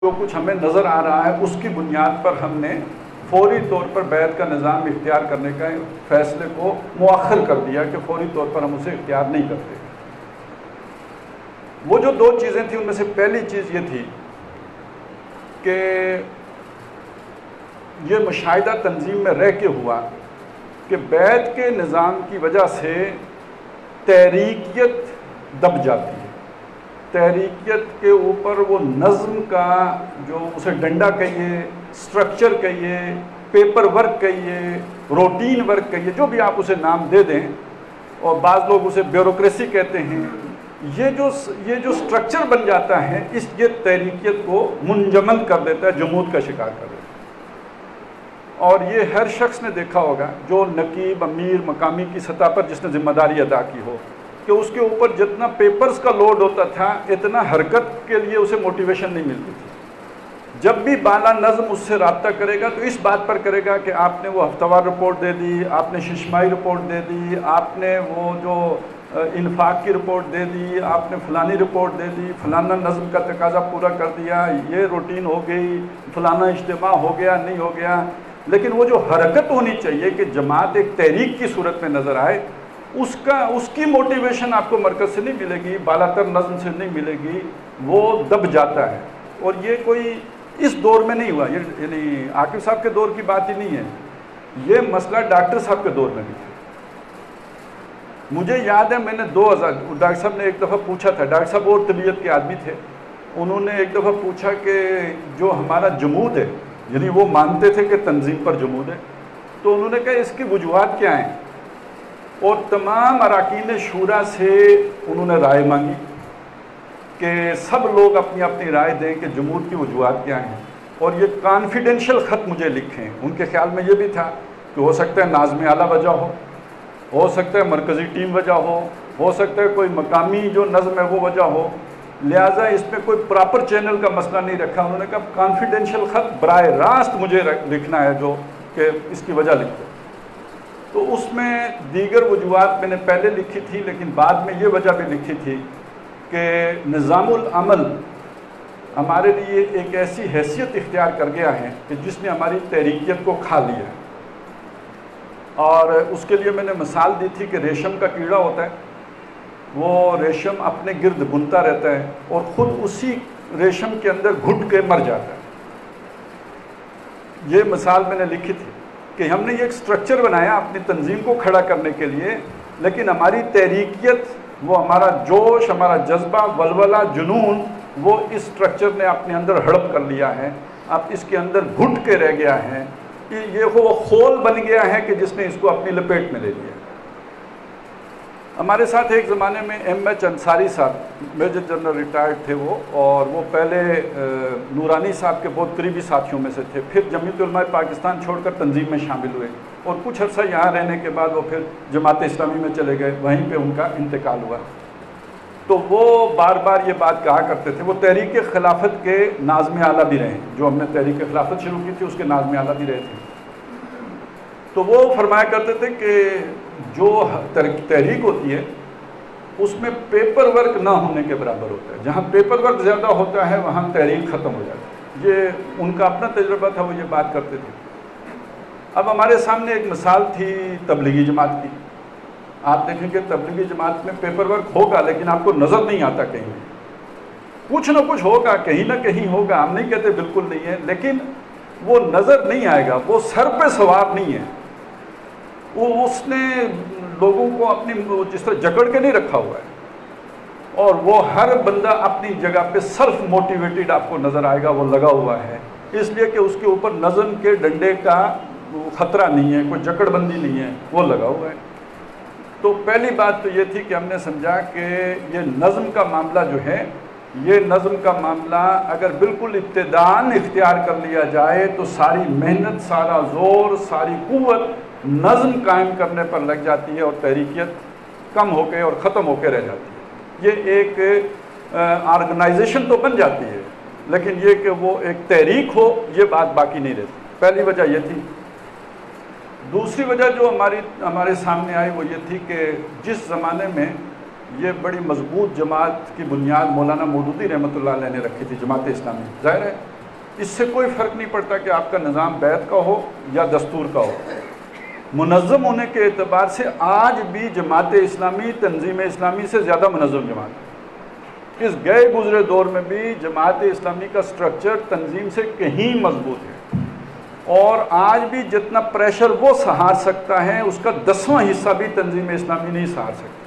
جو کچھ ہمیں نظر آ رہا ہے اس کی بنیاد پر ہم نے فوری طور پر بیعت کا نظام اختیار کرنے کا فیصلے کو مؤخر کر دیا کہ فوری طور پر ہم اسے اختیار نہیں کرتے۔ وہ جو دو چیزیں تھیں ان میں سے پہلی چیز یہ تھی کہ یہ مشاہدہ تنظیم میں رہ کے ہوا کہ بیعت کے نظام کی وجہ سے تحریکیت دب جاتی ہے، تحریکیت کے اوپر وہ نظم کا جو اسے ڈنڈا کہیے، سٹرکچر کہیے، پیپر ورک کہیے، روٹین ورک کہیے، جو بھی آپ اسے نام دے دیں، اور بعض لوگ اسے بیوروکریسی کہتے ہیں، یہ جو سٹرکچر بن جاتا ہے یہ تحریکیت کو منجمد کر دیتا ہے، جمود کا شکار کر دیتا ہے۔ اور یہ ہر شخص نے دیکھا ہوگا جو نقیب، امیر، مقامی کی سطح پر جس نے ذمہ داری ادا کی ہو کہ اس کے اوپر جتنا پیپرز کا لوڈ ہوتا تھا اتنا حرکت کے لیے اسے موٹیویشن نہیں ملتی تھی۔ جب بھی بالا نظم اس سے رابطہ کرے گا تو اس بات پر کرے گا کہ آپ نے وہ ہفتہ وار رپورٹ دے دی، آپ نے ششمائی رپورٹ دے دی، آپ نے وہ جو انفاق کی رپورٹ دے دی، آپ نے فلانی رپورٹ دے دی، فلانا نظم کا تقاضا پورا کر دیا، یہ روٹین ہو گئی، فلانا اجتماع ہو گیا نہیں ہو گیا۔ لیکن وہ جو حرکت ہونی چاہیے کہ جماعت ایک تحریک کی صورت میں نظر آئے، اس کی موٹیویشن آپ کو مرکز سے نہیں ملے گی، بالا تر نظم سے نہیں ملے گی، وہ دب جاتا ہے۔ اور یہ کوئی اس دور میں نہیں ہوا، یعنی عاقب صاحب کے دور کی بات ہی نہیں ہے، یہ مسئلہ ڈاکٹر صاحب کے دور میں بھی تھا۔ مجھے یاد ہے میں نے ڈاکٹر صاحب نے ایک دفعہ پوچھا تھا، ڈاکٹر صاحب اور طبیعت کے آدمی تھے، انہوں نے ایک دفعہ پوچھا کہ جو ہمارا جمود ہے، یعنی وہ مانتے تھے کہ تنظیم پر جمود ہے، تو انہوں نے کہا اس کی وجوہات کیا ہیں، اور تمام اراکین شورا سے انہوں نے رائے مانگی کہ سب لوگ اپنی اپنی رائے دیں کہ جمود کی وجوہات کیا ہیں، اور یہ کانفیڈینشیل خط مجھے لکھیں۔ ان کے خیال میں یہ بھی تھا کہ ہو سکتا ہے ناظم اعلیٰ وجہ ہو سکتا ہے مرکزی ٹیم وجہ ہو سکتا ہے کوئی مقامی جو نظم ہے وہ وجہ ہو، لہٰذا اس میں کوئی پراپر چینل کا مسئلہ نہیں رکھا۔ انہوں نے کہا کانفیڈینشیل خط براہ راست مجھے لکھنا ہے جو کہ اس کی وجہ لکھ دو۔ تو اس میں دیگر وجوہات میں نے پہلے لکھی تھی، لیکن بعد میں یہ وجہ بھی لکھی تھی کہ نظام العمل ہمارے لیے ایک ایسی حیثیت اختیار کر گیا ہے کہ جس نے ہماری تحریکیت کو کھا لیا ہے۔ اور اس کے لیے میں نے مثال دی تھی کہ ریشم کا کیڑا ہوتا ہے، وہ ریشم اپنے گرد بنتا رہتا ہے اور خود اسی ریشم کے اندر گھٹ کے مر جاتا ہے۔ یہ مثال میں نے لکھی تھی کہ ہم نے یہ ایک سٹرکچر بنایا اپنی تنظیم کو کھڑا کرنے کے لیے، لیکن ہماری تحریکیت، وہ ہمارا جوش، ہمارا جذبہ، ولولہ، جنون، وہ اس سٹرکچر نے اپنے اندر ہڑپ کر لیا ہے، اب اس کے اندر گھٹ کے رہ گیا ہے، کہ یہ وہ خول بن گیا ہے کہ جس نے اس کو اپنی لپیٹ میں لے لیا۔ ہمارے ساتھ ایک زمانے میں ایم ایچ انصاری صاحب، میجر جنرل ریٹائرڈ تھے وہ، اور وہ پہلے نورانی صاحب کے بہت قریبی ساتھیوں میں سے تھے، پھر جمعیت علماء پاکستان چھوڑ کر تنظیم میں شامل ہوئے، اور کچھ عرصہ یہاں رہنے کے بعد وہ پھر جماعت اسلامی میں چلے گئے، وہیں پہ ان کا انتقال ہوا۔ تو وہ بار بار یہ بات کہا کرتے تھے، وہ تحریک خلافت کے ناظم اعلیٰ بھی رہے، جو ہم نے تحریک خلافت شروع کی تھی اس کے ناظم اعلیٰ بھی رہے تھے۔ تو وہ فرمایا کرتے تھے کہ جو تحریک ہوتی ہے اس میں پیپر ورک نہ ہونے کے برابر ہوتا ہے، جہاں پیپر ورک زیادہ ہوتا ہے وہاں تحریک ختم ہو جاتی ہے۔ یہ ان کا اپنا تجربہ تھا، وہ یہ بات کرتے تھے۔ اب ہمارے سامنے ایک مثال تھی تبلیغی جماعت کی۔ آپ دیکھیں کہ تبلیغی جماعت میں پیپر ورک ہوگا لیکن آپ کو نظر نہیں آتا، کہیں کچھ نہ کچھ ہوگا، کہیں نہ کہیں ہوگا، ہم نہیں کہتے بالکل نہیں ہے، لیکن وہ نظر نہیں آئے گا، وہ سر پہ سوار نہیں ہے، وہ اس نے لوگوں کو اپنی جس طرح جکڑ کے نہیں رکھا ہوا ہے، اور وہ ہر بندہ اپنی جگہ پہ سیلف موٹیویٹڈ آپ کو نظر آئے گا، وہ لگا ہوا ہے، اس لیے کہ اس کے اوپر نظم کے ڈنڈے کا خطرہ نہیں ہے، کوئی جکڑ بندی نہیں ہے، وہ لگا ہوا ہے۔ تو پہلی بات تو یہ تھی کہ ہم نے سمجھا کہ یہ نظم کا معاملہ جو ہے، یہ نظم کا معاملہ اگر بالکل ابتداءً اختیار کر لیا جائے تو ساری محنت، سارا زور، ساری قوت نظم قائم کرنے پر لگ جاتی ہے، اور تحریکیت کم ہو کے اور ختم ہو کے رہ جاتی ہے۔ یہ ایک آرگنائزیشن تو بن جاتی ہے، لیکن یہ کہ وہ ایک تحریک ہو، یہ بات باقی نہیں رہتی۔ پہلی وجہ یہ تھی۔ دوسری وجہ جو ہمارے سامنے آئی وہ یہ تھی کہ جس زمانے میں یہ بڑی مضبوط جماعت کی بنیاد مولانا مودودی رحمۃ اللہ علیہ نے رکھی تھی، جماعت اسلامی، ظاہر ہے اس سے کوئی فرق نہیں پڑتا کہ آپ کا نظام بیعت کا ہو یا دستور کا ہو. منظم ہونے کے اعتبار سے آج بھی جماعت اسلامی تنظیم اسلامی سے زیادہ منظم جماعت ہے. اس گئے گزرے دور میں بھی جماعت اسلامی کا سٹرکچر تنظیم سے کہیں مضبوط ہے، اور آج بھی جتنا پریشر وہ سہار سکتا ہے اس کا 10واں حصہ بھی تنظیم اسلامی نہیں سہار سکتی.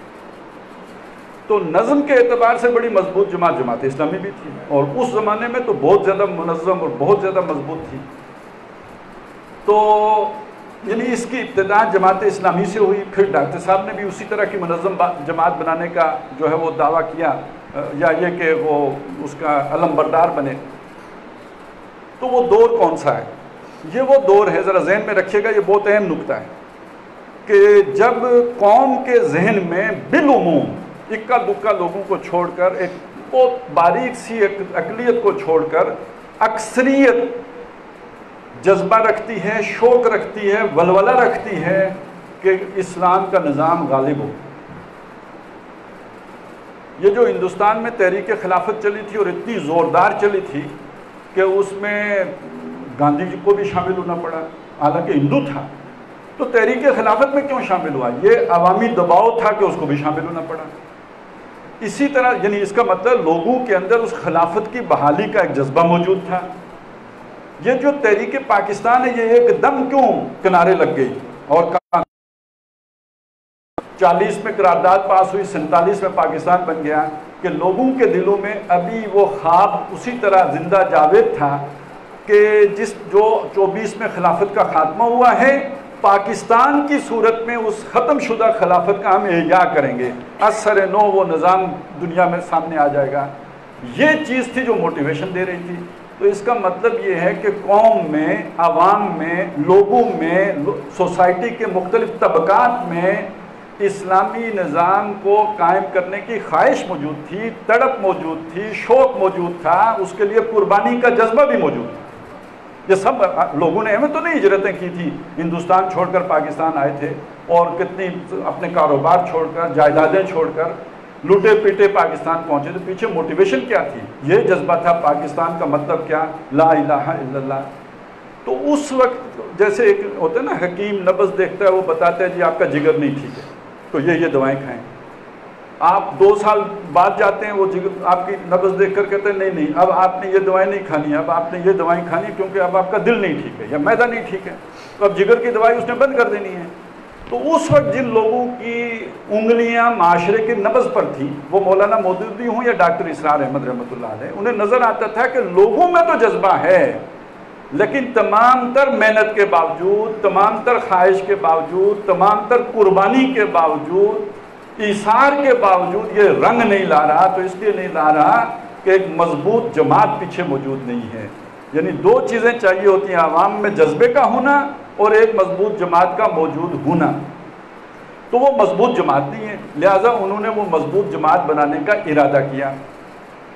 تو نظم کے اعتبار سے بڑی مضبوط جماعت اسلامی بھی تھی، اور اس زمانے میں تو بہت زیادہ منظم اور بہت زیادہ مضبوط تھی. تو یعنی اس کی ابتدا جماعت اسلامی سے ہوئی. پھر ڈاکٹر صاحب نے بھی اسی طرح کی منظم جماعت بنانے کا جو ہے وہ دعویٰ کیا، یا یہ کہ وہ اس کا علم بردار بنے. تو وہ دور کون سا ہے؟ یہ وہ دور ہے، ذرا ذہن میں رکھیے گا، یہ بہت اہم نکتہ ہے، کہ جب قوم کے ذہن میں بالعموم اکا دکا لوگوں کو چھوڑ کر، ایک بہت باریک سی اقلیت کو چھوڑ کر اکثریت جذبہ رکھتی ہے، شوق رکھتی ہے، ولولہ رکھتی ہے کہ اسلام کا نظام غالب ہو. یہ جو ہندوستان میں تحریک خلافت چلی تھی اور اتنی زوردار چلی تھی کہ اس میں گاندھی جی کو بھی شامل ہونا پڑا، حالانکہ ہندو تھا. تو تحریک خلافت میں کیوں شامل ہوا؟ یہ عوامی دباؤ تھا کہ اس کو بھی شامل ہونا پڑا. اسی طرح یعنی اس کا مطلب لوگوں کے اندر اس خلافت کی بحالی کا ایک جذبہ موجود تھا. یہ جو تحریک پاکستان ہے یہ ایک دم کیوں کنارے لگ گئی، اور 40 میں قرارداد پاس ہوئی، 47 میں پاکستان بن گیا، کہ لوگوں کے دلوں میں ابھی وہ خواب اسی طرح زندہ جاوید تھا کہ جو 24 میں خلافت کا خاتمہ ہوا ہے، پاکستان کی صورت میں اس ختم شدہ خلافت کا ہم احیا کریں گے، اثر نو وہ نظام دنیا میں سامنے آ جائے گا. یہ چیز تھی جو موٹیویشن دے رہی تھی. تو اس کا مطلب یہ ہے کہ قوم میں، عوام میں، لوگوں میں، سوسائٹی کے مختلف طبقات میں اسلامی نظام کو قائم کرنے کی خواہش موجود تھی، تڑپ موجود تھی، شوق موجود تھا، اس کے لیے قربانی کا جذبہ بھی موجود تھا. یہ سب لوگوں نے ہمیں تو نہیں ہجرتیں کی تھی، ہندوستان چھوڑ کر پاکستان آئے تھے، اور کتنی اپنے کاروبار چھوڑ کر، جائیدادیں چھوڑ کر لوٹے پیٹے پاکستان پہنچے. تو پیچھے موٹیویشن کیا تھی؟ یہ جذبہ تھا پاکستان کا مطلب کیا؟ لا الہ الا اللہ. تو اس وقت جیسے ایک ہوتا ہے نا، حکیم نبض دیکھتا ہے، وہ بتاتا ہے جی آپ کا جگر نہیں ٹھیک ہے تو یہ دوائیں کھائیں. آپ 2 سال بعد جاتے ہیں، وہ جگر آپ کی نبض دیکھ کر کہتے ہیں نہیں اب آپ نے یہ دوائیں نہیں کھانی، اب آپ نے یہ دوائیں کھانی کیونکہ اب آپ کا دل نہیں ٹھیک ہے یا معدہ نہیں ٹھیک ہے، تو اب جگر کی دوائی اس نے بند کر دینی ہے. تو اس وقت جن لوگوں کی انگلیاں معاشرے کے نبض پر تھیں، وہ مولانا مودودی ہوں یا ڈاکٹر اسرار احمد رحمۃ اللہ علیہ، انہیں نظر آتا تھا کہ لوگوں میں تو جذبہ ہے، لیکن تمام تر محنت کے باوجود، تمام تر خواہش کے باوجود، تمام تر قربانی کے باوجود، ایثار کے باوجود یہ رنگ نہیں لا رہا. تو اس لیے نہیں لا رہا کہ ایک مضبوط جماعت پیچھے موجود نہیں ہے. یعنی 2 چیزیں چاہیے ہوتی ہیں، عوام میں جذبے کا ہونا اور ایک مضبوط جماعت کا موجود ہونا. تو وہ مضبوط جماعت نہیں ہے، لہٰذا انہوں نے وہ مضبوط جماعت بنانے کا ارادہ کیا.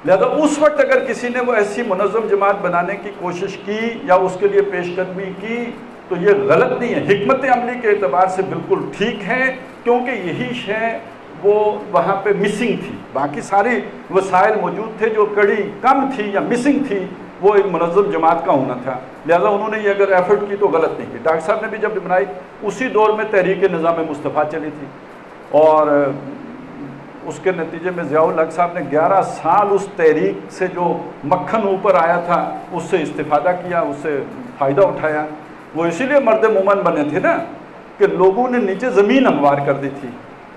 لہذا اس وقت اگر کسی نے وہ ایسی منظم جماعت بنانے کی کوشش کی یا اس کے لیے پیش قدمی کی تو یہ غلط نہیں ہے، حکمت عملی کے اعتبار سے بالکل ٹھیک ہے، کیونکہ یہی شے وہ وہاں پہ مسنگ تھی. باقی ساری وسائل موجود تھے، جو کڑی کم تھی یا مسنگ تھی وہ ایک منظم جماعت کا ہونا تھا. لہذا انہوں نے یہ اگر ایفرٹ کی تو غلط نہیں کی. ڈاکٹر صاحب نے بھی جب بنائی اسی دور میں تحریک نظام مصطفیٰ چلی تھی، اور اس کے نتیجے میں ضیاء الحق صاحب نے 11 سال اس تحریک سے جو مکھن اوپر آیا تھا اس سے استفادہ کیا، اس سے فائدہ اٹھایا. وہ اسی لیے مرد مومن بنے تھے نا کہ لوگوں نے نیچے زمین ہموار کر دی تھی.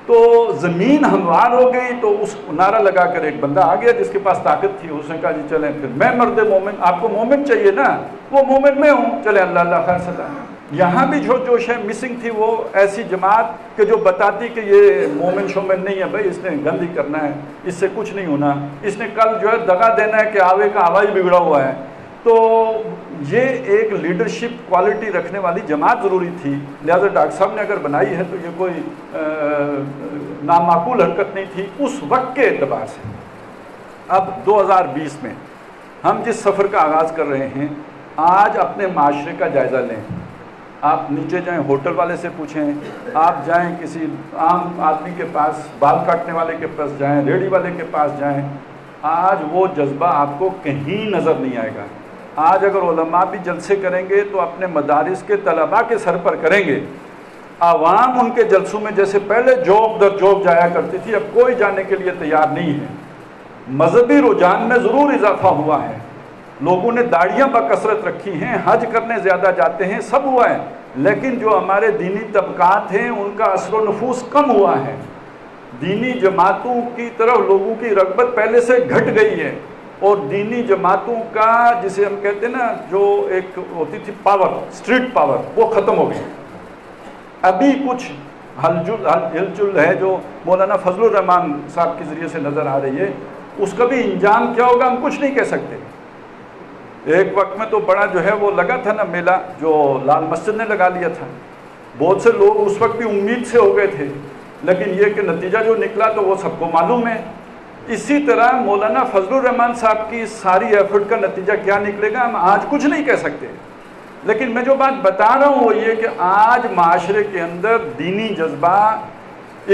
تو زمین ہموار ہو گئی تو اس نعرہ لگا کر ایک بندہ آ گیا جس کے پاس طاقت تھی، اس نے کہا جی چلیں پھر میں مرد مومن، آپ کو مومن چاہیے نا، وہ مومن میں ہوں، چلیں اللہ اللہ خیر صدا. یہاں بھی جو شے مسنگ تھی وہ ایسی جماعت کہ جو بتاتی کہ یہ مومن شومن نہیں ہے، بھائی اس نے گند ہی کرنا ہے، اس سے کچھ نہیں ہونا، اس نے کل جو ہے دغا دینا ہے کہ آوے کا آواز بگڑا ہوا ہے. تو یہ ایک لیڈرشپ کوالٹی رکھنے والی جماعت ضروری تھی. لہٰذا ڈاکٹر صاحب نے اگر بنائی ہے تو یہ کوئی نامعقول حرکت نہیں تھی اس وقت کے اعتبار سے. اب 2020 میں ہم جس سفر کا آغاز کر رہے ہیں، آج اپنے معاشرے کا جائزہ لیں. آپ نیچے جائیں، ہوٹل والے سے پوچھیں، آپ جائیں کسی عام آدمی کے پاس، بال کاٹنے والے کے پاس جائیں، ریڑھی والے کے پاس جائیں، آج وہ جذبہ آپ کو کہیں نظر نہیں آئے گا. آج اگر علماء بھی جلسے کریں گے تو اپنے مدارس کے طلباء کے سر پر کریں گے. عوام ان کے جلسوں میں جیسے پہلے جوک در جوک جایا کرتی تھی، اب کوئی جانے کے لیے تیار نہیں ہے. مذہبی رجحان میں ضرور اضافہ ہوا ہے، لوگوں نے داڑیاں بکثرت رکھی ہیں، حج کرنے زیادہ جاتے ہیں، سب ہوا ہے، لیکن جو ہمارے دینی طبقات ہیں ان کا اثر و نفوذ کم ہوا ہے. دینی جماعتوں کی طرف لوگوں کی رغبت پہلے سے گھٹ گئی ہے، اور دینی جماعتوں کا جسے ہم کہتے ہیں نا جو ایک ہوتی تھی پاور، اسٹریٹ پاور، وہ ختم ہو گئی. ابھی کچھ ہلچل ہے جو مولانا فضل الرحمان صاحب کے ذریعے سے نظر آ رہی ہے، اس کا بھی انجام کیا ہوگا ہم کچھ نہیں کہہ سکتے. ایک وقت میں تو بڑا جو ہے وہ لگا تھا نا میلہ، جو لال مسجد نے لگا لیا تھا، بہت سے لوگ اس وقت بھی امید سے ہو گئے تھے، لیکن یہ کہ نتیجہ جو نکلا تو وہ سب کو معلوم ہے. اسی طرح مولانا فضل الرحمان صاحب کی ساری ایفرٹ کا نتیجہ کیا نکلے گا ہم آج کچھ نہیں کہہ سکتے. لیکن میں جو بات بتا رہا ہوں وہ یہ کہ آج معاشرے کے اندر دینی جذبہ،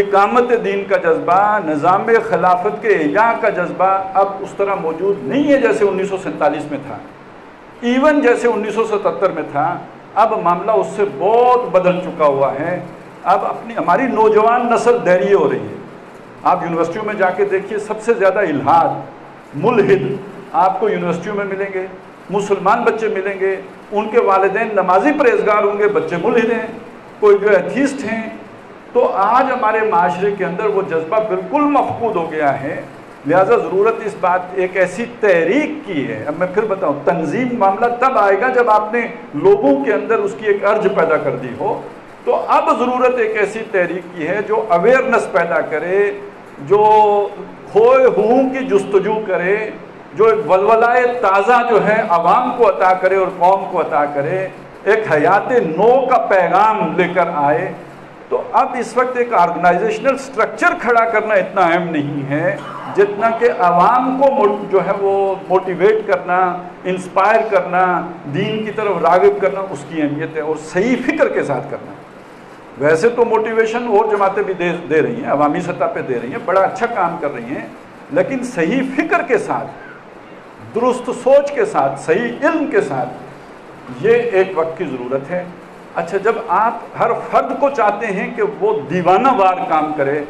اقامت دین کا جذبہ، نظام خلافت کے احیاء کا جذبہ اب اس طرح موجود نہیں ہے جیسے 1947 میں تھا، ایون جیسے 1977 میں تھا. اب معاملہ اس سے بہت بدل چکا ہوا ہے. اب ہماری نوجوان نسل دہریے ہو رہی ہے. آپ یونیورسٹیوں میں جا کے دیکھیے، سب سے زیادہ الحاد، ملحد آپ کو یونیورسٹیوں میں ملیں گے. مسلمان بچے ملیں گے، ان کے والدین نمازی پرہیزگار ہوں گے، بچے ملحد ہیں، کوئی جو ایتھیسٹ ہیں. تو آج ہمارے معاشرے کے اندر وہ جذبہ بالکل مفقود ہو گیا ہے. لہٰذا ضرورت اس بات ایک ایسی تحریک کی ہے. اب میں پھر بتاؤں، تنظیم معاملہ تب آئے گا جب آپ نے لوگوں کے اندر اس کی ایک ارج پیدا کر دی ہو. تو اب ضرورت ایک ایسی تحریک کی ہے جو اویئرنس پیدا کرے، جو کھوئے ہوں کی جستجو کرے، جو ایک ولولائے تازہ جو ہے عوام کو عطا کرے اور قوم کو عطا کرے، ایک حیات نو کا پیغام لے کر آئے. تو اب اس وقت ایک آرگنائزیشنل سٹرکچر کھڑا کرنا اتنا اہم نہیں ہے جتنا کہ عوام کو جو ہے وہ موٹیویٹ کرنا، انسپائر کرنا، دین کی طرف راغب کرنا، اس کی اہمیت ہے، اور صحیح فکر کے ساتھ کرنا. ویسے تو موٹیویشن اور جماعتیں بھی دے رہی ہیں، عوامی سطح پہ دے رہی ہیں، بڑا اچھا کام کر رہی ہیں، لیکن صحیح فکر کے ساتھ، درست سوچ کے ساتھ، صحیح علم کے ساتھ، یہ ایک وقت کی ضرورت ہے. اچھا، جب آپ ہر فرد کو چاہتے ہیں کہ وہ دیوانہ وار کام کرے،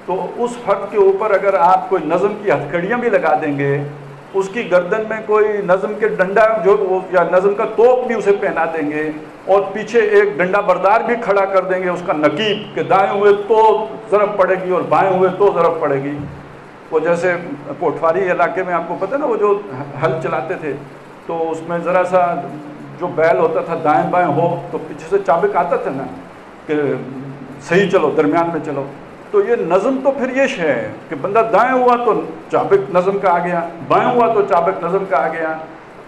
تو اس فرد کے اوپر اگر آپ کوئی نظم کی ہتھکڑیاں بھی لگا دیں گے، اس کی گردن میں کوئی نظم کے ڈنڈا یا نظم کا توپ بھی اسے پہنا دیں گے، اور پیچھے ایک ڈنڈا بردار بھی کھڑا کر دیں گے اس کا نقیب، کہ دائیں ہوئے تو ضرب پڑے گی اور بائیں ہوئے تو ضرب پڑے گی. وہ جیسے کوٹواری علاقے میں آپ کو پتہ نا، وہ جو ہل چلاتے تھے تو اس میں ذرا سا جو بیل ہوتا تھا دائیں بائیں ہو تو پیچھے سے چابک آتا تھا نا کہ صحیح چلو، درمیان میں چلو. تو یہ نظم تو پھر یہ شے ہے کہ بندہ دائیں ہوا تو چابک نظم کا آ گیا، بائیں ہوا تو چابک نظم کا آ گیا.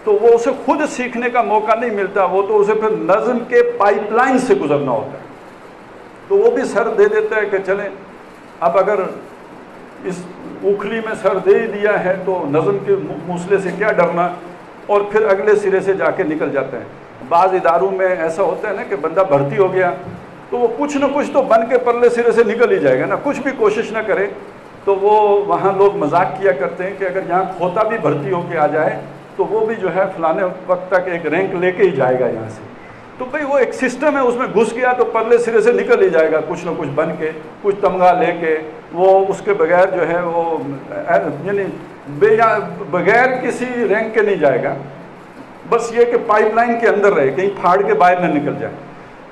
تو وہ اسے خود سیکھنے کا موقع نہیں ملتا، وہ تو اسے پھر نظم کے پائپ لائن سے گزرنا ہوتا ہے. تو وہ بھی سر دے دیتا ہے کہ چلیں اب اگر اس اوکھلی میں سر دے ہی دیا ہے تو نظم کے موصلے سے کیا ڈرنا، اور پھر اگلے سرے سے جا کے نکل جاتا ہے. بعض اداروں میں ایسا ہوتا ہے نا کہ بندہ بھرتی ہو گیا تو وہ کچھ نہ کچھ تو بن کے پرلے سرے سے نکل ہی جائے گا نا، کچھ بھی کوشش نہ کرے. تو وہ وہاں لوگ مذاق کیا کرتے ہیں کہ اگر یہاں کھوتا بھی بھرتی ہو کے آ جائے تو وہ بھی جو ہے فلانے وقت تک ایک رینک لے کے ہی جائے گا یہاں سے. تو بھئی وہ ایک سسٹم ہے، اس میں گھس گیا تو پرلے سرے سے نکل ہی جائے گا کچھ نہ کچھ بن کے، کچھ تمغہ لے کے. وہ اس کے بغیر جو ہے وہ یعنی بغیر کسی رینک کے نہیں جائے گا، بس یہ کہ پائپ لائن کے اندر رہے، کہیں پھاڑ کے باہر نہ نکل جائے.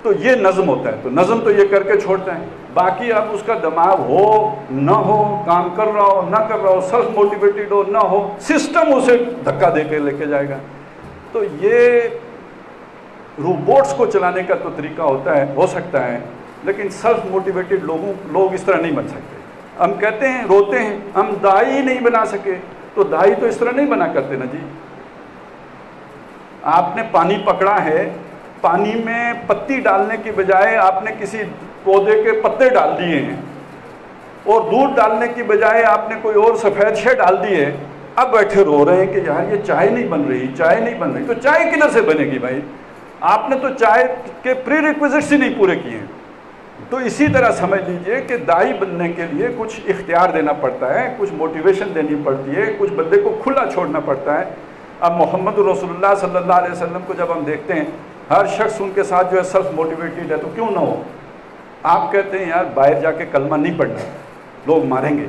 تو یہ نظم ہوتا ہے. تو نظم تو یہ کر کے چھوڑتا ہے. باقی اب اس کا دماغ ہو نہ ہو، کام کر رہا ہو نہ کر رہا ہو، سیلف موٹیویٹڈ ہو نہ ہو، سسٹم اسے دھکا دے کے لے کے جائے گا. تو یہ روبوٹس کو چلانے کا تو طریقہ ہوتا ہے، ہو سکتا ہے، لیکن سیلف موٹیویٹڈ لوگ اس طرح نہیں بن سکتے. ہم کہتے ہیں، روتے ہیں ہم دائی نہیں بنا سکے، تو دائی تو اس طرح نہیں بنا کرتے نا جی. آپ نے پانی پکڑا ہے، پانی میں پتی ڈالنے کی بجائے آپ نے کسی پودے کے پتے ڈال دیے ہیں، اور دودھ ڈالنے کی بجائے آپ نے کوئی اور سفید شے ڈال دی ہے. اب بیٹھے رو رہے ہیں کہ یار یہ چائے نہیں بن رہی، چائے نہیں بن رہی. تو چائے کدھر سے بنے گی بھائی؟ آپ نے تو چائے کے پری ریکویزٹس ہی نہیں پورے کیے ہیں. تو اسی طرح سمجھ لیجئے کہ دائی بننے کے لیے کچھ اختیار دینا پڑتا ہے، کچھ موٹیویشن دینی پڑتی ہے، کچھ بندے کو کھلا چھوڑنا پڑتا ہے. اب محمد رسول اللہ صلی اللہ علیہ وسلم کو جب ہم دیکھتے ہیں ہر شخص ان کے ساتھ جو ہے سیلف موٹیویٹڈ ہے، تو کیوں نہ ہو؟ آپ کہتے ہیں یار باہر جا کے کلمہ نہیں پڑھنا، لوگ ماریں گے،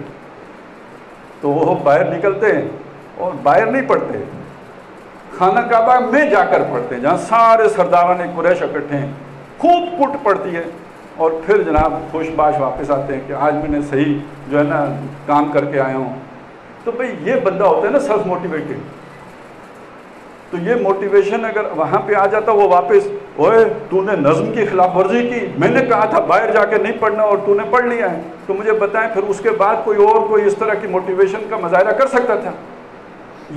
تو وہ باہر نکلتے ہیں اور باہر نہیں پڑھتے، خانہ کعبہ میں جا کر پڑھتے ہیں جہاں سارے سرداران قریش اکٹھے ہیں، خوب کٹ پڑتی ہے، اور پھر جناب خوش باش واپس آتے ہیں کہ آج میں نے صحیح جو ہے نا کام کر کے آیا ہوں۔ تو بھئی یہ بندہ ہوتا ہے نا سیلف موٹیویٹڈ، تو یہ موٹیویشن اگر وہاں پہ آ جاتا وہ واپس، اوئے تو نے نظم کی خلاف ورزی کی، میں نے کہا تھا باہر جا کے نہیں پڑھنا اور تو نے پڑھ لیا ہے، تو مجھے بتائیں پھر اس کے بعد کوئی اس طرح کی موٹیویشن کا مظاہرہ کر سکتا تھا؟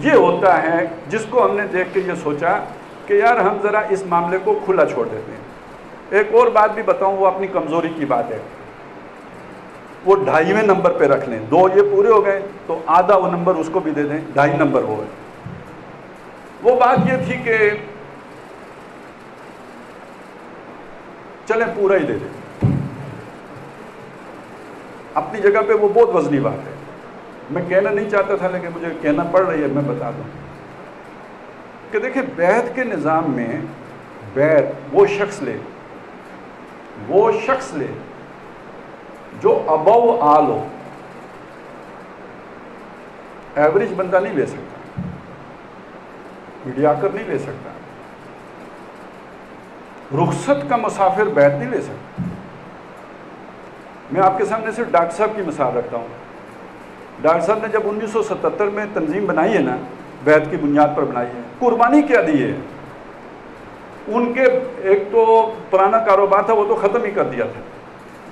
یہ ہوتا ہے جس کو ہم نے دیکھ کے یہ سوچا کہ یار ہم ذرا اس معاملے کو کھلا چھوڑ دیتے ہیں۔ ایک اور بات بھی بتاؤں، وہ اپنی کمزوری کی بات ہے، وہ 2.5 نمبر پہ رکھ لیں، 2 یہ پورے ہو گئے تو آدھا وہ نمبر اس کو بھی دے دیں، 2.5 نمبر وہ ہے۔ وہ بات یہ تھی کہ چلیں پورا ہی دے دیں، اپنی جگہ پہ وہ بہت وزنی بات ہے، میں کہنا نہیں چاہتا تھا لیکن مجھے کہنا پڑ رہی ہے، میں بتا دوں کہ دیکھیں بیعت کے نظام میں بیعت وہ شخص لے جو ابو آل ہو، ایوریج بندہ نہیں لے سکتا، میڈیاکر نہیں لے سکتا، رخصت کا مسافر بیعت نہیں لے سکتا۔ میں آپ کے سامنے صرف ڈاکٹر صاحب کی مثال رکھتا ہوں۔ ڈاکٹر صاحب نے جب 1977 میں تنظیم بنائی ہے نا، بیعت کی بنیاد پر بنائی ہے، قربانی کیا دی ہے؟ ان کے ایک تو پرانا کاروبار تھا وہ تو ختم ہی کر دیا تھا،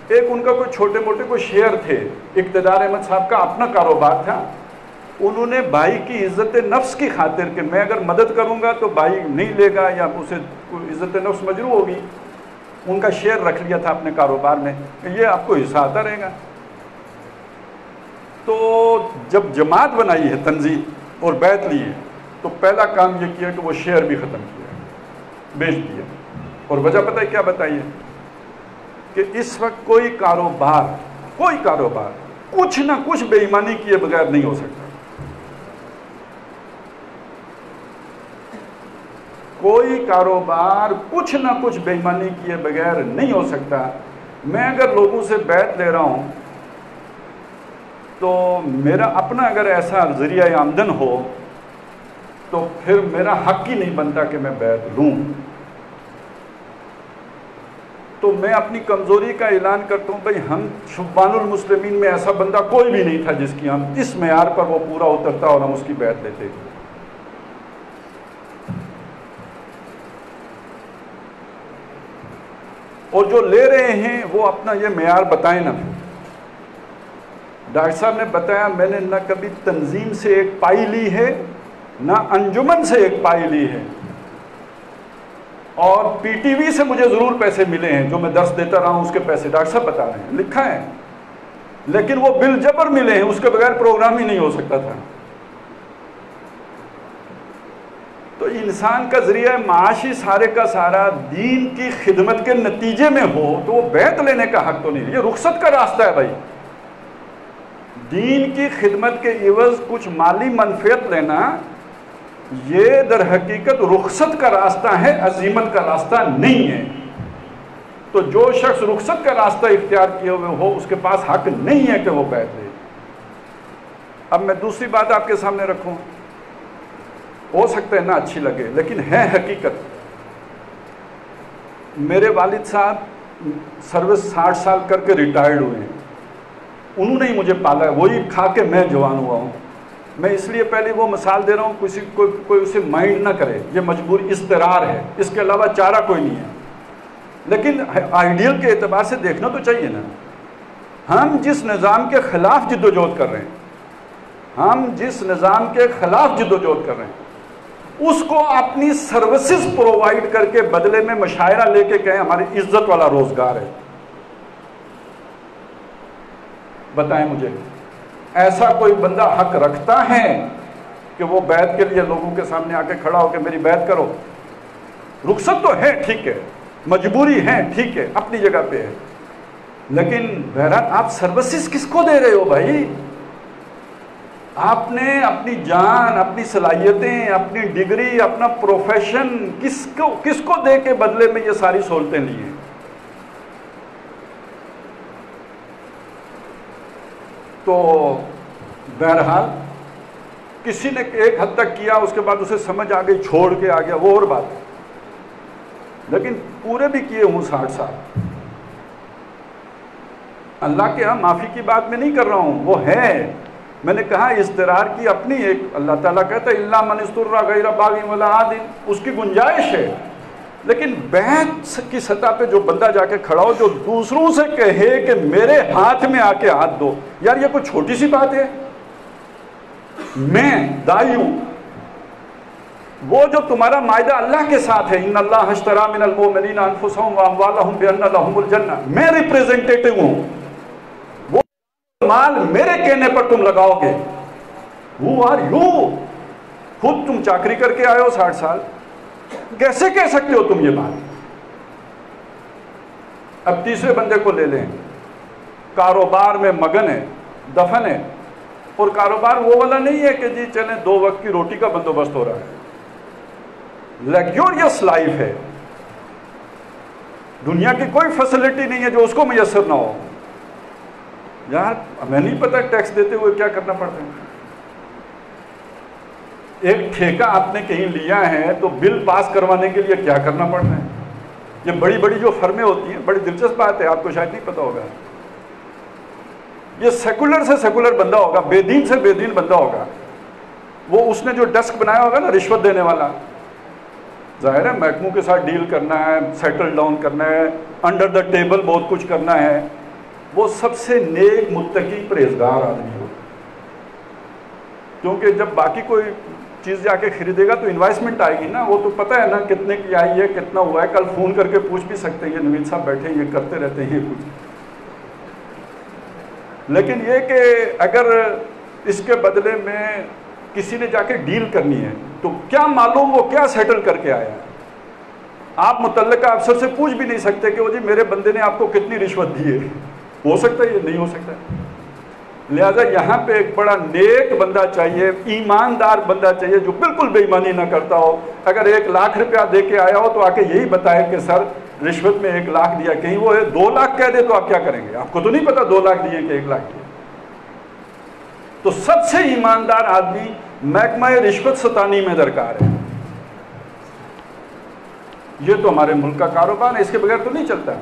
ایک ان کا کوئی چھوٹے موٹے کوئی شیئر تھے، اقتدار احمد صاحب کا اپنا کاروبار تھا، انہوں نے بھائی کی عزت نفس کی خاطر کہ میں اگر مدد کروں گا تو بھائی نہیں لے گا یا اسے کوئی عزت نفس مجروح ہوگی، ان کا شیئر رکھ لیا تھا اپنے کاروبار میں کہ یہ آپ کو حصہ آتا رہے گا۔ تو جب جماعت بنائی ہے تنظیم اور بیعت لی ہے تو پہلا کام یہ کیا کہ وہ شیئر بھی ختم کیا، بیچ دیا، اور وجہ پتہ ہے کیا بتائیے؟ کہ اس وقت کوئی کاروبار کچھ نہ کچھ بے ایمانی کیے بغیر نہیں ہو سکتا، کوئی کاروبار کچھ نہ کچھ بے ایمانی کیے بغیر نہیں ہو سکتا۔ میں اگر لوگوں سے بیعت لے رہا ہوں تو میرا اپنا اگر ایسا ذریعہ آمدن ہو تو پھر میرا حق ہی نہیں بنتا کہ میں بیعت لوں۔ تو میں اپنی کمزوری کا اعلان کرتا ہوں، بھئی ہم شبان المسلمین میں ایسا بندہ کوئی بھی نہیں تھا جس کی ہم اس معیار پر وہ پورا اترتا اور ہم اس کی بیعت لیتے۔ اور جو لے رہے ہیں وہ اپنا یہ معیار بتائیں نا۔ ڈاکٹر صاحب نے بتایا میں نے نہ کبھی تنظیم سے ایک پائی لی ہے نہ انجمن سے ایک پائی لی ہے، اور پی ٹی وی سے مجھے ضرور پیسے ملے ہیں، جو میں درس دیتا رہا ہوں اس کے پیسے ڈاکٹر صاحب بتا رہے ہیں، لکھا ہے، لیکن وہ بالجبر ملے ہیں، اس کے بغیر پروگرام ہی نہیں ہو سکتا تھا۔ تو انسان کا ذریعہ معاشی سارے کا سارا دین کی خدمت کے نتیجے میں ہو تو وہ بیعت لینے کا حق تو نہیں، یہ رخصت کا راستہ ہے بھائی۔ دین کی خدمت کے عوض کچھ مالی منفعت لینا یہ در حقیقت رخصت کا راستہ ہے، عزیمت کا راستہ نہیں ہے۔ تو جو شخص رخصت کا راستہ اختیار کیے ہوئے ہو اس کے پاس حق نہیں ہے کہ وہ بیعت لے۔ اب میں دوسری بات آپ کے سامنے رکھوں، ہو سکتا ہے نہ اچھی لگے لیکن ہے حقیقت۔ میرے والد صاحب سروس 60 سال کر کے ریٹائرڈ ہوئے ہیں، انہوں نے ہی مجھے پالا ہے، وہی کھا کے میں جوان ہوا ہوں۔ میں اس لیے پہلے وہ مثال دے رہا ہوں، کوئی اسے مائنڈ نہ کرے، یہ مجبوری اضطرار ہے، اس کے علاوہ چارہ کوئی نہیں ہے۔ لیکن آئیڈیل کے اعتبار سے دیکھنا تو چاہیے نا، ہم جس نظام کے خلاف جدوجہد کر رہے ہیں، ہم جس نظام کے خلاف جدوجہد کر رہے ہیں اس کو اپنی سروسز پرووائڈ کر کے بدلے میں مشاعرہ لے کے کہیں ہماری عزت والا روزگار ہے۔ بتائیں مجھے ایسا کوئی بندہ حق رکھتا ہے کہ وہ بیعت کے لیے لوگوں کے سامنے آ کے کھڑا ہو کے میری بیعت کرو؟ رخصت تو ہے، ٹھیک ہے، مجبوری ہے، ٹھیک ہے، اپنی جگہ پہ ہے، لیکن بہرحال آپ سروسز کس کو دے رہے ہو بھائی؟ آپ نے اپنی جان، اپنی صلاحیتیں، اپنی ڈگری، اپنا پروفیشن کس کو دے کے بدلے میں یہ ساری سہولتیں لی ہیں؟ تو بہرحال کسی نے ایک حد تک کیا، اس کے بعد اسے سمجھ آ گئی، چھوڑ کے آ گیا، وہ اور بات ہے، لیکن پورے بھی کیے ہوں 60 سال۔ اللہ کے ہاں معافی کی بات میں نہیں کر رہا ہوں، وہ ہے، میں نے کہا اضطرار کی اپنی ایک، اللہ تعالیٰ کہتا ہے الا من اضطر غیر باغ ولا عاد، اس کی گنجائش ہے، لیکن بیعت کی سطح پہ جو بندہ جا کے کھڑا ہو، جو دوسروں سے کہے کہ میرے ہاتھ میں آ کے ہاتھ دو، یار یہ کوئی چھوٹی سی بات ہے؟ میں دائی ہوں، وہ جو تمہارا معاہدہ اللہ کے ساتھ ہے، ان اللہ اشتری من المؤمنین انفسهم واموالهم بان لهم الجنہ، میں ریپریزنٹیٹو ہوں، وہ مال میرے کہنے پر تم لگاؤ گے۔ Who are you؟ خود تم چاکری کر کے آئے ہو 60 سال، کیسے کہہ سکتے ہو تم یہ بات؟ اب تیسرے بندے کو لے لیں، کاروبار میں مگن ہے، دفن ہے، اور کاروبار وہ والا نہیں ہے کہ جی چلیں 2 وقت کی روٹی کا بندوبست ہو رہا ہے، لیگیوریس لائف ہے، دنیا کی کوئی فیسلٹی نہیں ہے جو اس کو میسر نہ ہو۔ یار ہمیں نہیں پتہ ٹیکس دیتے ہوئے کیا کرنا پڑتا ہے۔ ایک ٹھیکہ آپ نے کہیں لیا ہے تو بل پاس کروانے کے لیے کیا کرنا پڑتا ہے۔ یہ بڑی بڑی جو فرمیں ہوتی ہیں، بڑی دلچسپ بات ہے، آپ کو شاید نہیں پتہ ہوگا، یہ سیکولر سے سیکولر بندہ ہوگا، بے دین سے بے دین بندہ ہوگا، وہ اس نے جو ڈیسک بنایا ہوگا نا رشوت دینے والا، ظاہر ہے محکموں کے ساتھ ڈیل کرنا ہے، سیٹل ڈاؤن کرنا ہے، انڈر دا ٹیبل بہت کچھ کرنا ہے، وہ سب سے نیک متقی پرہیزگار آدمی ہو، کیونکہ جب باقی کوئی چیز جا کے خریدے گا تو انوائسمنٹ آئے گی نا، وہ تو پتہ ہے نا کتنے کی آئی ہے، کتنا ہوا ہے، کل فون کر کے پوچھ بھی سکتے ہیں، یہ نوید صاحب بیٹھے ہیں، یہ کرتے رہتے ہیں یہ کچھ۔ لیکن یہ کہ اگر اس کے بدلے میں کسی نے جا کے ڈیل کرنی ہے تو کیا معلوم وہ کیا سیٹل کر کے آیا ہے۔ آپ متعلقہ افسر سے پوچھ بھی نہیں سکتے کہ وہ جی میرے بندے نے آپ کو کتنی رشوت دی ہے، ہو سکتا ہے یہ نہیں ہو سکتا۔ لہذا یہاں پہ ایک بڑا نیک بندہ چاہیے، ایماندار بندہ چاہیے جو بالکل بے ایمانی نہ کرتا ہو۔ اگر 1 لاکھ روپیہ دے کے آیا ہو تو آ کے یہی بتائے کہ سر رشوت میں 1 لاکھ دیا، کہیں وہ 2 لاکھ کہہ دے تو آپ کیا کریں گے؟ آپ کو تو نہیں پتا 2 لاکھ دیے کہ 1 لاکھ دیے۔ تو سب سے ایماندار آدمی محکمہ رشوت ستانی میں درکار ہے۔ یہ تو ہمارے ملک کا کاروبار ہے، اس کے بغیر تو نہیں چلتا۔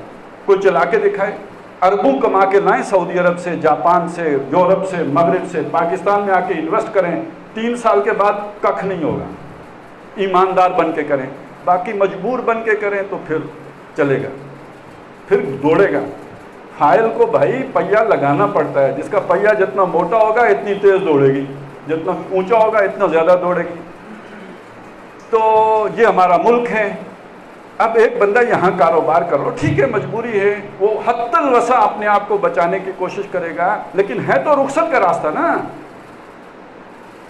کوئی چلا کے دکھائے، اربوں کما کے لائیں سعودی عرب سے، جاپان سے، یورپ سے، مغرب سے، پاکستان میں آ کے انویسٹ کریں، 3 سال کے بعد ککھ نہیں ہوگا۔ ایماندار بن کے کریں، باقی مجبور بن کے کریں تو پھر چلے گا، پھر دوڑے گا۔ فائل کو بھائی پہیا لگانا پڑتا ہے، جس کا پہیا جتنا موٹا ہوگا اتنی تیز دوڑے گی، جتنا اونچا ہوگا اتنا زیادہ دوڑے گی۔ تو یہ ہمارا ملک ہے۔ اب ایک بندہ یہاں کاروبار کر رہا، ٹھیک ہے مجبوری ہے، وہ حتی الوسع اپنے آپ کو بچانے کی کوشش کرے گا، لیکن ہے تو رخصت کا راستہ نا۔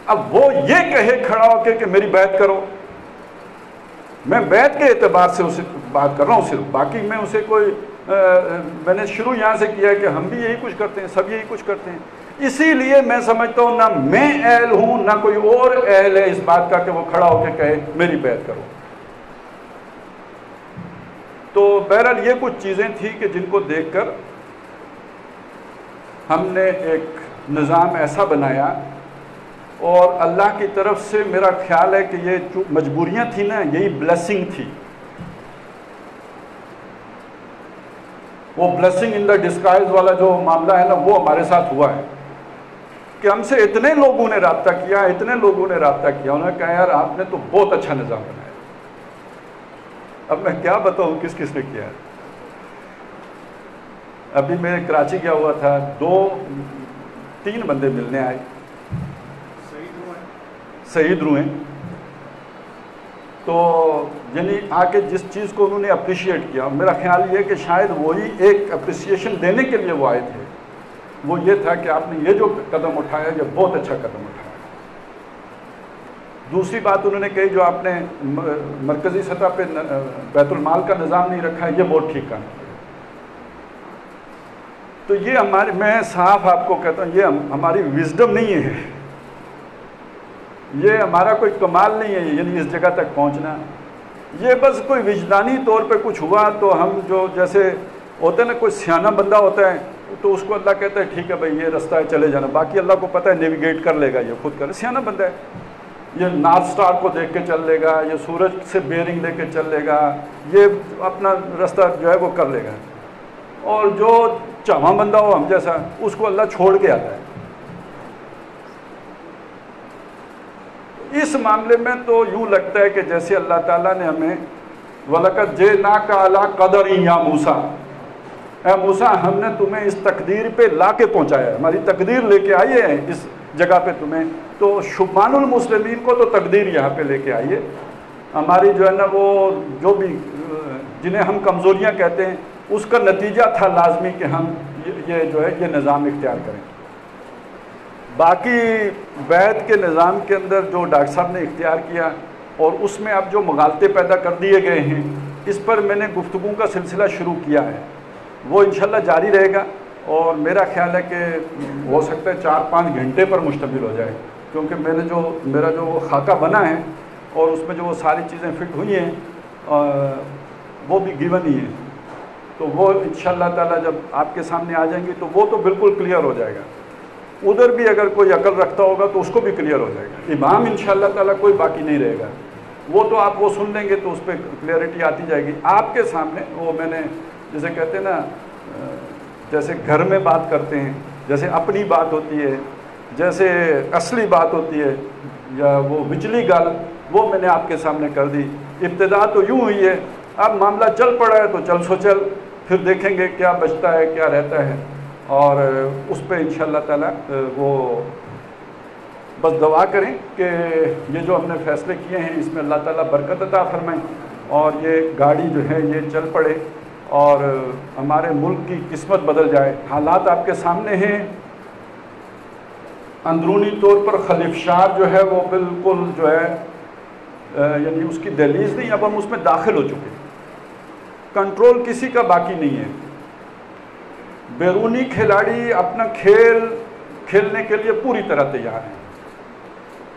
اب وہ یہ کہے کھڑا ہو کہ میری بیعت کرو، میں بیعت کے اعتبار سے اسے بات کر رہا ہوں صرف، باقی میں اسے کوئی میں نے شروع یہاں سے کیا ہے کہ ہم بھی یہی کچھ کرتے ہیں، سب یہی کچھ کرتے ہیں، اسی لیے میں سمجھتا ہوں نہ میں اہل ہوں نہ کوئی اور اہل ہے اس بات کا کہ وہ کھڑا ہو کے کہے میری بیعت کرو۔ تو بہرحال یہ کچھ چیزیں تھیں کہ جن کو دیکھ کر ہم نے ایک نظام ایسا بنایا، اور اللہ کی طرف سے میرا خیال ہے کہ یہ جو مجبوریاں تھیں نا، یہی بلیسنگ تھی، وہ بلیسنگ ان دا ڈسکائز والا جو معاملہ ہے نا، وہ ہمارے ساتھ ہوا ہے کہ ہم سے اتنے لوگوں نے رابطہ کیا، انہوں نے کہا یار آپ نے تو بہت اچھا نظام بنایا۔ اب میں کیا بتاؤں کس کس نے کیا ہے۔ ابھی میں کراچی گیا ہوا تھا، 2-3 بندے ملنے آئے، شہید روئے، تو یعنی آ کے جس چیز کو انہوں نے اپریشیٹ کیا، میرا خیال یہ کہ شاید وہی ایک اپریسیشن دینے کے لیے وہ آئے تھے، وہ یہ تھا کہ آپ نے یہ جو قدم اٹھایا یہ بہت اچھا قدم اٹھایا۔ دوسری بات انہوں نے کہی جو آپ نے مرکزی سطح پہ بیت المال کا نظام نہیں رکھا ہے، یہ بہت ٹھیک کام کیا۔ تو یہ ہمارے، میں صاف آپ کو کہتا ہوں، یہ ہماری وزڈم نہیں ہے، یہ ہمارا کوئی کمال نہیں ہے، یعنی اس جگہ تک پہنچنا، یہ بس کوئی وجدانی طور پہ کچھ ہوا تو ہم جو جیسے ہوتا ہے نا، کوئی سیانا بندہ ہوتا ہے تو اس کو اللہ کہتا ہے ٹھیک ہے بھائی یہ رستہ ہے چلے جانا، باقی اللہ کو پتہ ہے نیویگیٹ کر لے گا، یہ خود کرے، سیانا بندہ ہے، یہ نارتھ سٹار کو دیکھ کے چل لے گا، یہ سورج سے بیئرنگ لے کے چل لے گا، یہ اپنا رستہ جو ہے وہ کر لے گا۔ اور جو چاواں بندہ ہو ہم جیسا، اس کو اللہ چھوڑ کے آتا ہے۔ اس معاملے میں تو یوں لگتا ہے کہ جیسے اللہ تعالیٰ نے ہمیں وَلَقَدْ جِئْنَاكَ عَلَىٰ قَدَرٍ يَا مُوسَىٰ، اے موسیٰ ہم نے تمہیں اس تقدیر پہ لا کے پہنچایا ہے، ہماری تقدیر لے کے آئیے ہیں اس جگہ پہ تمہیں۔ تو شبان المسلمین کو تو تقدیر یہاں پہ لے کے آئیے، ہماری جو ہے نا وہ جو بھی جنہیں ہم کمزوریاں کہتے ہیں اس کا نتیجہ تھا لازمی کہ ہم یہ جو ہے یہ نظام اختیار کریں۔ باقی بیت کے نظام کے اندر جو ڈاکٹر صاحب نے اختیار کیا اور اس میں اب جو مغالطے پیدا کر دیے گئے ہیں، اس پر میں نے گفتگو کا سلسلہ شروع کیا ہے، وہ انشاءاللہ جاری رہے گا، اور میرا خیال ہے کہ ہو سکتا ہے 4-5 گھنٹے پر مشتمل ہو جائے، کیونکہ میرا جو وہ خاکہ بنا ہے اور اس میں جو وہ ساری چیزیں فٹ ہوئی ہیں وہ بھی گیون ہی ہیں، تو وہ انشاءاللہ تعالیٰ جب آپ کے سامنے آ جائیں گی تو وہ تو بالکل کلیئر ہو جائے گا۔ ادھر بھی اگر کوئی عقل رکھتا ہوگا تو اس کو بھی کلیئر ہو جائے گا، امام انشاءاللہ تعالیٰ کوئی باقی نہیں رہے گا، وہ تو آپ وہ سن لیں گے تو اس پہ کلیئرٹی آتی جائے گی آپ کے سامنے۔ وہ میں نے جیسے کہتے ہیں نا، جیسے گھر میں بات کرتے ہیں، جیسے اپنی بات ہوتی ہے، جیسے اصلی بات ہوتی ہے، یا وہ وچلی گل، وہ میں نے آپ کے سامنے کر دی۔ ابتدا تو یوں ہوئی ہے، اب معاملہ چل پڑا ہے تو چل سو چل، پھر دیکھیں گے کیا بچتا ہے کیا رہتا ہے، اور اس پہ انشاءاللہ تعالیٰ وہ بس دعا کریں کہ یہ جو ہم نے فیصلے کیے ہیں اس میں اللہ تعالیٰ برکت عطا فرمائیں، اور یہ گاڑی جو ہے یہ چل پڑے اور ہمارے ملک کی قسمت بدل جائے۔ حالات آپ کے سامنے ہیں، اندرونی طور پر خلفشار جو ہے وہ بالکل جو ہے یعنی اس کی دہلیز نہیں، اب ہم اس میں داخل ہو چکے ہیں، کنٹرول کسی کا باقی نہیں ہے۔ بیرونی کھلاڑی اپنا کھیل کھیلنے کے لیے پوری طرح تیار ہیں،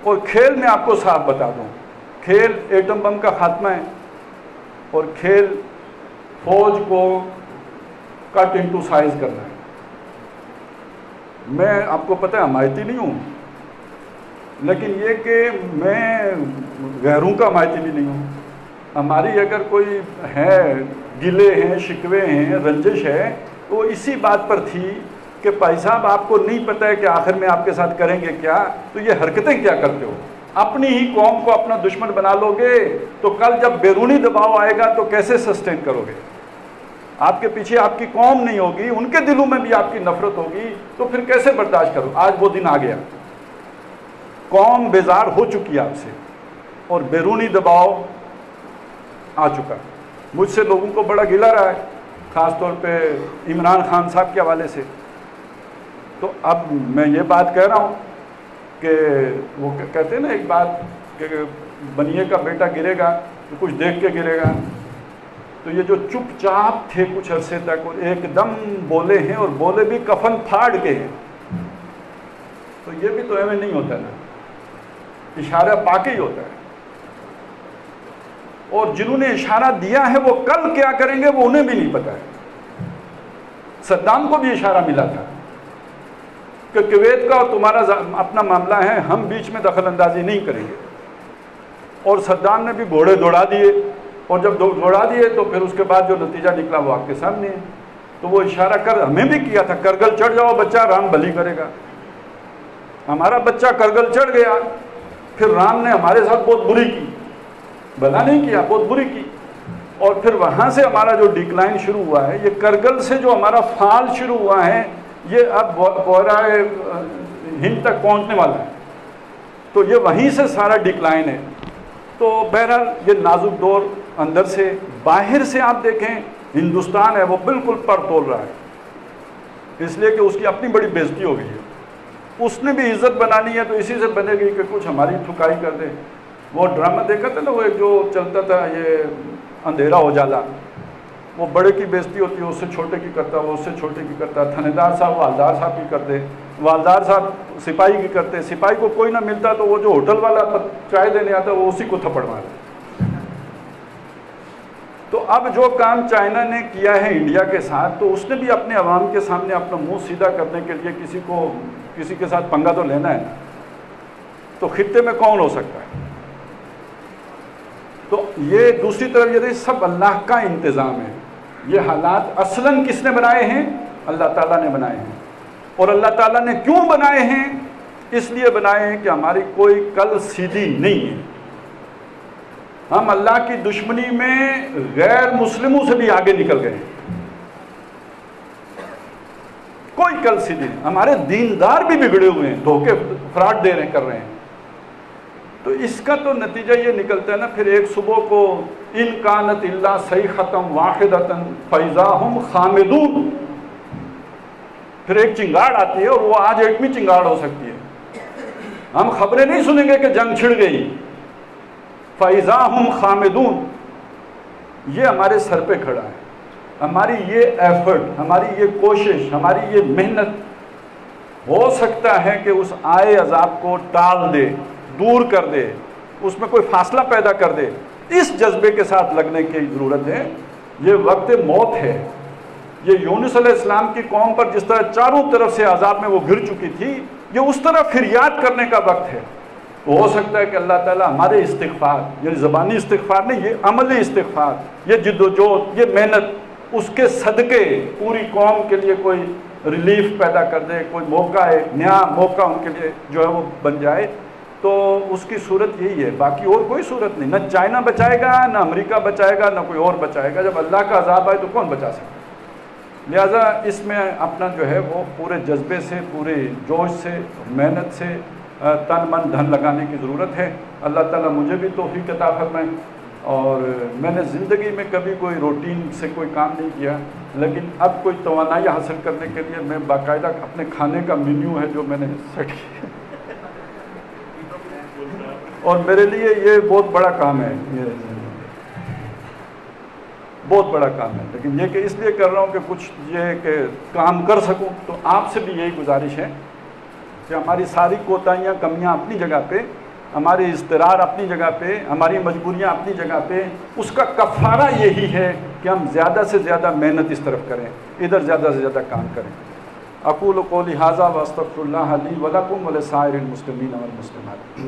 اور کھیل میں آپ کو صاف بتا دوں، کھیل ایٹم بم کا خاتمہ ہے، اور کھیل فوج کو کٹ انٹو سائز کرنا ہے۔ میں آپ کو پتہ ہے حمایتی نہیں ہوں، لیکن یہ کہ میں غیروں کا حمایتی بھی نہیں ہوں۔ ہماری اگر کوئی ہے گلے ہیں شکوے ہیں رنجش ہے تو اسی بات پر تھی کہ بھائی صاحب آپ کو نہیں پتہ ہے کہ آخر میں آپ کے ساتھ کریں گے کیا، تو یہ حرکتیں کیا کرتے ہو؟ اپنی ہی قوم کو اپنا دشمن بنا لو گے تو کل جب بیرونی دباؤ آئے گا تو کیسے سسٹین کرو گے؟ آپ کے پیچھے آپ کی قوم نہیں ہوگی، ان کے دلوں میں بھی آپ کی نفرت ہوگی، تو پھر کیسے برداشت کرو؟ آج وہ دن آ گیا، قوم بیزار ہو چکی ہے آپ سے، اور بیرونی دباؤ آ چکا۔ مجھ سے لوگوں کو بڑا گلہ رہا ہے، خاص طور پہ عمران خان صاحب کے حوالے سے، تو اب میں یہ بات کہہ رہا ہوں کہ وہ کہتے ہیں نا ایک بات کہ بنیے کا بیٹا گرے گا تو کچھ دیکھ کے گرے گا، تو یہ جو چپ چاپ تھے کچھ عرصے تک اور ایک دم بولے ہیں، اور بولے بھی کفن پھاڑ کے ہیں، تو یہ بھی تو ایویں نہیں ہوتا نا، اشارہ پا کے ہی ہوتا ہے، اور جنہوں نے اشارہ دیا ہے وہ کل کیا کریں گے وہ انہیں بھی نہیں پتا ہے۔ صدام کو بھی اشارہ ملا تھا کہ کویت کا اور تمہارا اپنا معاملہ ہے، ہم بیچ میں دخل اندازی نہیں کریں گے، اور صدام نے بھی گھوڑے دوڑا دیے، اور جب دوڑا دیے تو پھر اس کے بعد جو نتیجہ نکلا وہ آپ کے سامنے ہے۔ تو وہ اشارہ ہمیں بھی کیا تھا، کرگل چڑھ جاؤ بچہ، رام بھلی کرے گا۔ ہمارا بچہ کرگل چڑھ گیا، پھر رام نے ہمارے ساتھ بہت بری کی، بھلا نہیں کیا، بہت بری کی، اور پھر وہاں سے ہمارا جو ڈکلائن شروع ہوا ہے، یہ کرگل سے جو ہمارا فال شروع ہوا ہے یہ اب بحیرہ ہند تک پہنچنے والا ہے، تو یہ وہیں سے سارا ڈکلائن ہے۔ تو بہرحال یہ نازک دور اندر سے باہر سے آپ دیکھیں ہندوستان ہے وہ بالکل پر تول رہا ہے، اس لیے کہ اس کی اپنی بڑی بےزتی ہو گئی ہے، اس نے بھی عزت بنانی ہے تو اسی سے بنے گی کہ کچھ ہماری ٹھکائی کر دے۔ وہ ڈرامہ دیکھا تھا نا، وہ ایک جو چلتا تھا یہ اندھیرا اجالا، وہ بڑے کی بےزتی ہوتی ہے، اس سے چھوٹے کی کرتا، وہ اس سے چھوٹے کی کرتا، تھانے دار صاحب والدار صاحب کی کرتے، والدار صاحب سپاہی کی کرتے، سپاہی کو کوئی نہ ملتا تو وہ جو ہوٹل والا چائے دینے آتا وہ اسی کو تھپڑ مارتا۔ تو اب جو کام چائنا نے کیا ہے انڈیا کے ساتھ، تو اس نے بھی اپنے عوام کے سامنے اپنا منہ سیدھا کرنے کے لیے کسی کے ساتھ پنگا تو لینا ہے نا۔ تو خطے میں کون ہو سکتا ہے؟ تو یہ دوسری طرف یہ سب اللہ کا انتظام ہے۔ یہ حالات اصلاً کس نے بنائے ہیں؟ اللہ تعالیٰ نے بنائے ہیں۔ اور اللہ تعالیٰ نے کیوں بنائے ہیں؟ اس لیے بنائے ہیں کہ ہماری کوئی کل سیدھی نہیں ہے۔ ہم اللہ کی دشمنی میں غیر مسلموں سے بھی آگے نکل گئے ہیں، کوئی کل سیدھی نہیں۔ ہمارے دیندار بھی بگڑے ہوئے ہیں، دھوکے فراڈ دے رہے کر رہے ہیں۔ تو اس کا تو نتیجہ یہ نکلتا ہے نا، پھر ایک صبح کو ان کانت اللہ صیحۃ واحدۃ فاذا ہم خامدون، پھر ایک چنگاڑ آتی ہے، اور وہ آج ایٹمی چنگاڑ ہو سکتی ہے۔ ہم خبریں نہیں سنیں گے کہ جنگ چھڑ گئی، فاذا ہم خامدون، یہ ہمارے سر پہ کھڑا ہے۔ ہماری یہ ایفرٹ، ہماری یہ کوشش، ہماری یہ محنت ہو سکتا ہے کہ اس آئے عذاب کو ٹال دے، دور کر دے، اس میں کوئی فاصلہ پیدا کر دے۔ اس جذبے کے ساتھ لگنے کی ضرورت ہے۔ یہ وقت موت ہے۔ یہ یونس علیہ السلام کی قوم پر جس طرح چاروں طرف سے عذاب میں وہ گر چکی تھی، یہ اس طرح فریاد کرنے کا وقت ہے۔ ہو سکتا ہے کہ اللہ تعالیٰ ہمارے استغفار، یعنی زبانی استغفار نہیں، یہ عملی استغفار، یہ جد و جہد، یہ محنت، اس کے صدقے پوری قوم کے لیے کوئی ریلیف پیدا کر دے، کوئی موقع ہے، نیا موقع ان کے لیے جو ہے وہ بن جائے۔ تو اس کی صورت یہی ہے، باقی اور کوئی صورت نہیں۔ نہ چائنا بچائے گا، نہ امریکہ بچائے گا، نہ کوئی اور بچائے گا۔ جب اللہ کا عذاب آئے تو کون بچا سکتا ہے؟ لہٰذا اس میں اپنا جو ہے وہ پورے جذبے سے، پورے جوش سے، محنت سے تن من دھن لگانے کی ضرورت ہے۔ اللہ تعالیٰ مجھے بھی توفیق عطا فرمائے۔ اور میں نے زندگی میں کبھی کوئی روٹین سے کوئی کام نہیں کیا، لیکن اب کوئی توانائی حاصل کرنے کے لیے میں باقاعدہ اپنے کھانے کا مینیو ہے جو میں نے سیٹ کیا، اور میرے لیے یہ بہت بڑا کام ہے، یہ بہت بڑا کام ہے۔ لیکن یہ کہ اس لیے کر رہا ہوں کہ کچھ یہ کہ کام کر سکوں۔ تو آپ سے بھی یہی گزارش ہے کہ ہماری ساری کوتاہیاں، کمیاں اپنی جگہ پہ، ہمارے اضطرار اپنی جگہ پہ، ہماری مجبوریاں اپنی جگہ پہ، اس کا کفارہ یہی ہے کہ ہم زیادہ سے زیادہ محنت اس طرف کریں، ادھر زیادہ سے زیادہ کام کریں۔ اقول قولی ھذا واستغفر اللہ لی ولکم ولسائر المسلمین والمسلمات۔